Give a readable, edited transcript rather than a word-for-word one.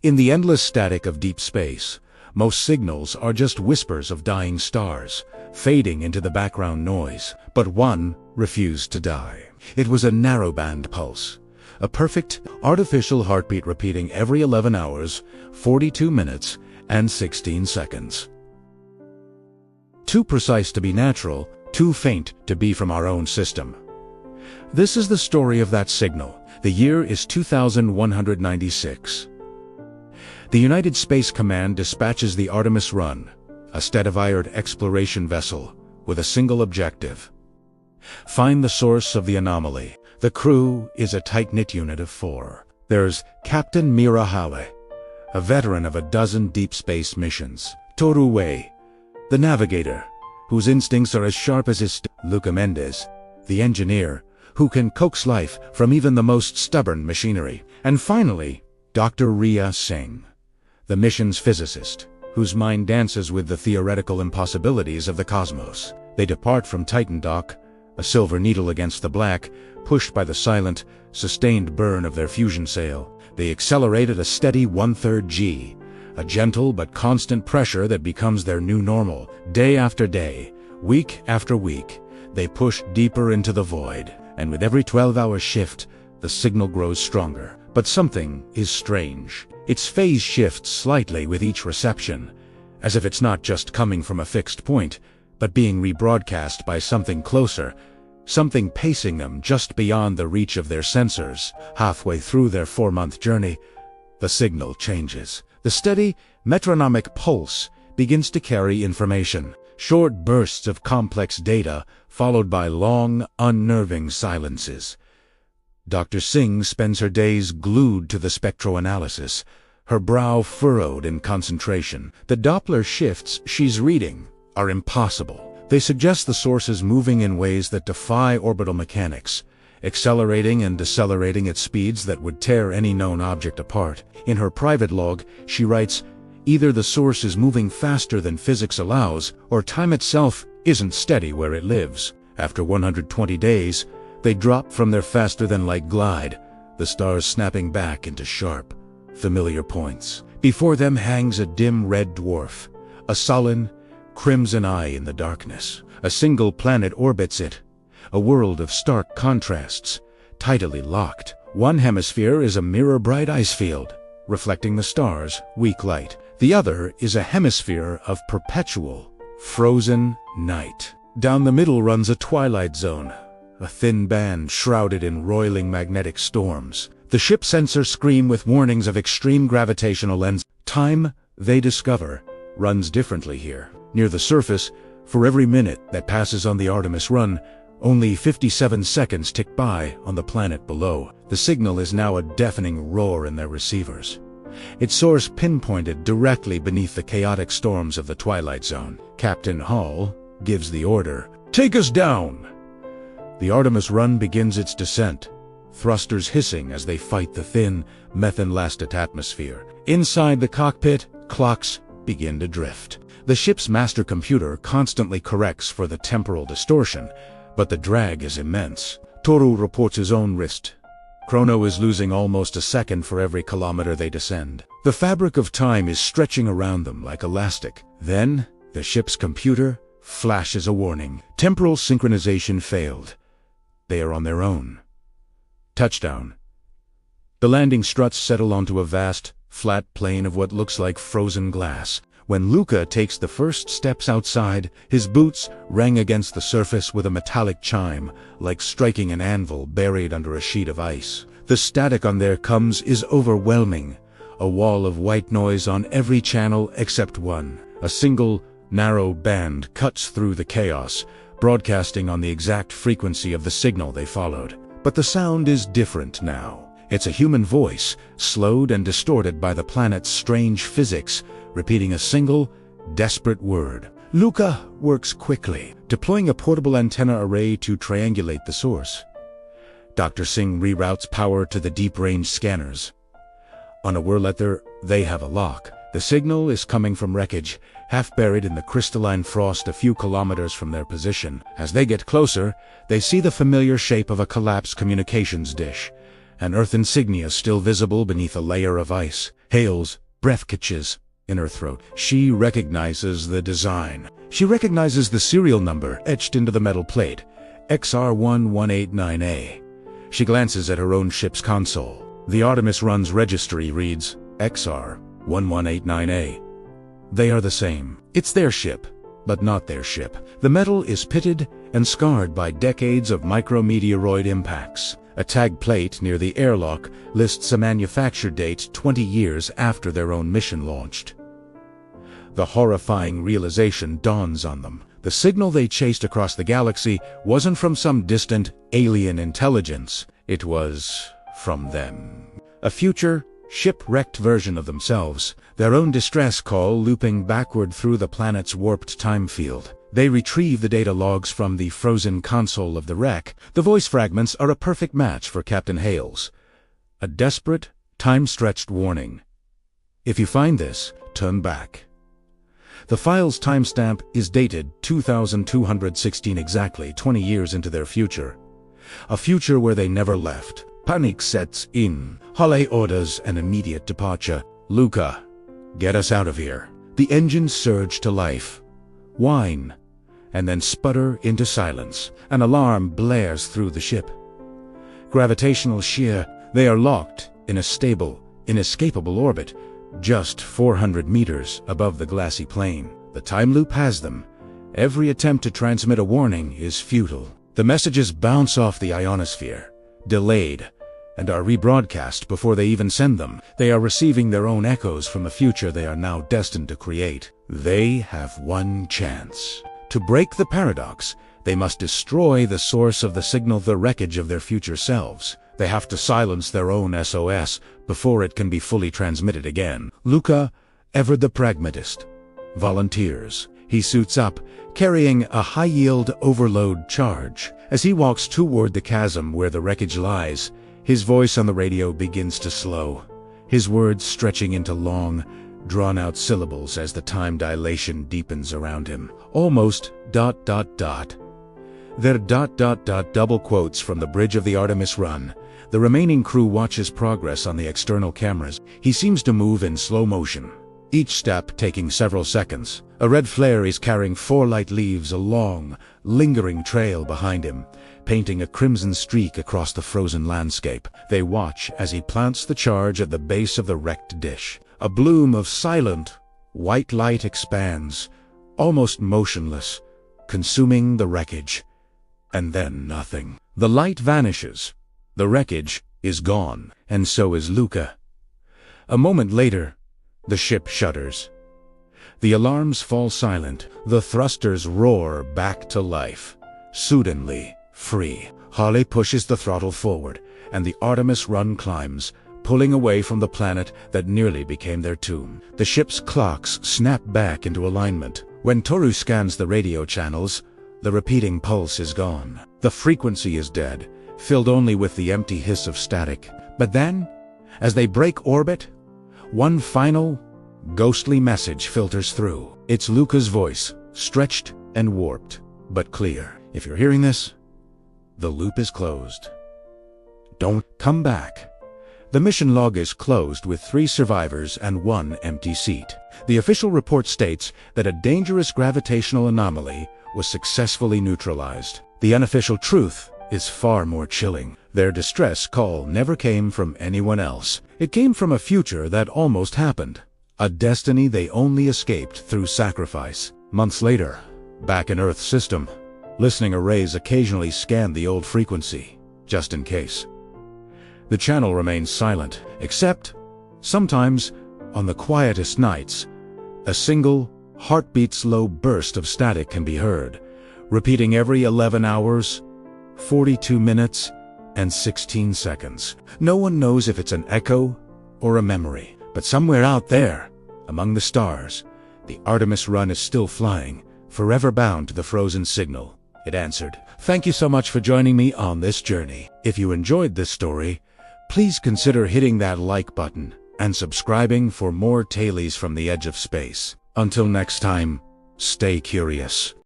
In the endless static of deep space, most signals are just whispers of dying stars, fading into the background noise. But one refused to die. It was a narrowband pulse, a perfect, artificial heartbeat repeating every 11 hours, 42 minutes, and 16 seconds. Too precise to be natural, too faint to be from our own system. This is the story of that signal. The year is 2196. The United Space Command dispatches the Aremis Run, a Stadivired exploration vessel, with a single objective: find the source of the anomaly. The crew is a tight-knit unit of 4. There's Captain Mirahawe, a veteran of a dozen deep space missions; Toru Wei, the navigator, whose instincts are as sharp as his Luca Mendez, the engineer, who can coax life from even the most stubborn machinery; and finally, Dr. Ria Singh, the mission's physicist, whose mind dances with the theoretical impossibilities of the cosmos. They depart from Titan Dock, a silver needle against the black, pushed by the silent, sustained burn of their fusion sail. They accelerate at a steady 1/3 G, a gentle but constant pressure that becomes their new normal. Day after day, week after week, they push deeper into the void, and with every 12-hour shift, the signal grows stronger. But something is strange. Its phase shifts slightly with each reception, as if it's not just coming from a fixed point, but being rebroadcast by something closer, something pacing them just beyond the reach of their sensors. Halfway through their 4-month journey, the signal changes. The steady, metronomic pulse begins to carry information, short bursts of complex data, followed by long, unnerving silences. Dr. Singh spends her days glued to the spectroanalysis, her brow furrowed in concentration. The Doppler shifts she's reading are impossible. They suggest the source is moving in ways that defy orbital mechanics, accelerating and decelerating at speeds that would tear any known object apart. In her private log, she writes, "Either the source is moving faster than physics allows, or time itself isn't steady where it lives." After 120 days, they drop from their faster-than-light glide, the stars snapping back into sharp, familiar points. Before them hangs a dim red dwarf, a sullen, crimson eye in the darkness. A single planet orbits it, a world of stark contrasts, tidally locked. One hemisphere is a mirror-bright ice field, reflecting the stars' weak light. The other is a hemisphere of perpetual, frozen night. Down the middle runs a twilight zone, a thin band shrouded in roiling magnetic storms. The ship sensors scream with warnings of extreme gravitational lens. Time, they discover, runs differently here. Near the surface, for every minute that passes on the Aremis Run, only 57 seconds tick by on the planet below. The signal is now a deafening roar in their receivers, its source pinpointed directly beneath the chaotic storms of the Twilight Zone. Captain Hall gives the order, "Take us down!" The Aremis Run begins its descent, thrusters hissing as they fight the thin, methane-lasted atmosphere. Inside the cockpit, clocks begin to drift. The ship's master computer constantly corrects for the temporal distortion, but the drag is immense. Toru reports his own wrist. Chrono is losing almost a second for every kilometer they descend. The fabric of time is stretching around them like elastic. Then, the ship's computer flashes a warning. Temporal synchronization failed. They are on their own. Touchdown. The landing struts settle onto a vast, flat plain of what looks like frozen glass. When Luca takes the first steps outside, his boots rang against the surface with a metallic chime, like striking an anvil buried under a sheet of ice. The static on their comms is overwhelming, a wall of white noise on every channel except one. A single, narrow band cuts through the chaos, broadcasting on the exact frequency of the signal they followed. But the sound is different now. It's a human voice, slowed and distorted by the planet's strange physics, repeating a single, desperate word. Luca works quickly, deploying a portable antenna array to triangulate the source. Dr. Singh reroutes power to the deep-range scanners. On a whirlether, they have a lock. The signal is coming from wreckage, half buried in the crystalline frost a few kilometers from their position. As they get closer, they see the familiar shape of a collapsed communications dish, an Earth insignia still visible beneath a layer of ice. Hale's breath catches in her throat. She recognizes the design. She recognizes the serial number etched into the metal plate, XR1189A. She glances at her own ship's console. The Aremis Run's registry reads XR1189A. They are the same. It's their ship, but not their ship. The metal is pitted and scarred by decades of micrometeoroid impacts. A tag plate near the airlock lists a manufacture date 20 years after their own mission launched. The horrifying realization dawns on them. The signal they chased across the galaxy wasn't from some distant alien intelligence. It was from them. A future, shipwrecked version of themselves, their own distress call looping backward through the planet's warped time field. They retrieve the data logs from the frozen console of the wreck. The voice fragments are a perfect match for Captain Hale's. A desperate, time-stretched warning. If you find this, turn back. The file's timestamp is dated 2216, exactly 20 years into their future. A future where they never left. Panic sets in. Hale orders an immediate departure. Luca, get us out of here. The engines surge to life, whine, and then sputter into silence. An alarm blares through the ship. Gravitational shear. They are locked in a stable, inescapable orbit, just 400 meters above the glassy plain. The time loop has them. Every attempt to transmit a warning is futile. The messages bounce off the ionosphere, delayed, and are rebroadcast before they even send them. They are receiving their own echoes from a future they are now destined to create. They have one chance. To break the paradox, they must destroy the source of the signal, the wreckage of their future selves. They have to silence their own SOS before it can be fully transmitted again. Luca, ever the pragmatist, volunteers. He suits up, carrying a high-yield overload charge. As he walks toward the chasm where the wreckage lies, his voice on the radio begins to slow, his words stretching into long, drawn-out syllables as the time dilation deepens around him. Almost ... They're ... double quotes from the bridge of the Aremis Run. The remaining crew watches progress on the external cameras. He seems to move in slow motion, each step taking several seconds. A red flare is carrying 4 light leaves, a long, lingering trail behind him, painting a crimson streak across the frozen landscape. They watch as he plants the charge at the base of the wrecked dish. A bloom of silent, white light expands, almost motionless, consuming the wreckage. And then nothing. The light vanishes. The wreckage is gone, and so is Luca. A moment later, the ship shudders. The alarms fall silent. The thrusters roar back to life. Suddenly, free. Hale pushes the throttle forward, and the Aremis Run climbs, pulling away from the planet that nearly became their tomb. The ship's clocks snap back into alignment. When Toru scans the radio channels, the repeating pulse is gone. The frequency is dead, filled only with the empty hiss of static. But then, as they break orbit, one final, ghostly message filters through. It's Luca's voice, stretched and warped, but clear. If you're hearing this, the loop is closed. Don't come back. The mission log is closed with 3 survivors and 1 empty seat. The official report states that a dangerous gravitational anomaly was successfully neutralized. The unofficial truth is far more chilling. Their distress call never came from anyone else. It came from a future that almost happened. A destiny they only escaped through sacrifice. Months later, back in Earth's system, listening arrays occasionally scan the old frequency, just in case. The channel remains silent, except, sometimes, on the quietest nights, a single, heartbeat-slow burst of static can be heard, repeating every 11 hours, 42 minutes, and 16 seconds. No one knows if it's an echo or a memory, but somewhere out there, among the stars, the Aremis Run is still flying, forever bound to the frozen signal. It answered. Thank you so much for joining me on this journey. If you enjoyed this story, please consider hitting that like button and subscribing for more tales from the edge of space. Until next time, stay curious.